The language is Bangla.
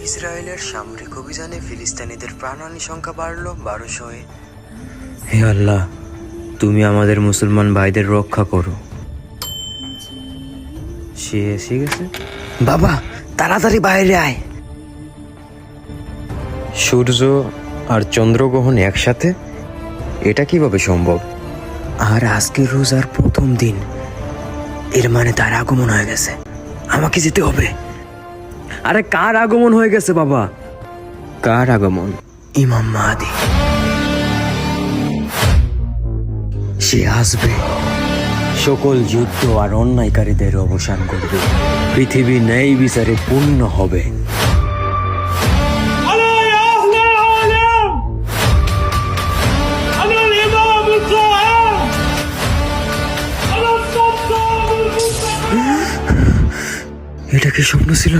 ইসরায়েলের সামরিক অভিযানে ফিলিস্তিনিদের প্রাণহানি সংখ্যা বাড়ল 1200-এ। হে আল্লাহ, তুমি আমাদের মুসলমান ভাইদের রক্ষা করো। সে এসে গেছে। বাবা, তাড়াতাড়ি বাইরে আয়। সূর্য আর চন্দ্রগ্রহণ একসাথে, এটা কিভাবে সম্ভব? আর আজকে রোজার প্রথম দিন, এর মানে তার আগমন হয়ে গেছে। আমাকে যেতে হবে। আরে কার আগমন হয়ে গেছে বাবা? কার আগমন? ইমাম মাহদী। সে আসবে, সকল যুদ্ধ আর অন্যায়কারীদের অবসান করবে, পৃথিবী ন্যায় বিচারে পূর্ণ হবে। এটা কি স্বপ্ন ছিল?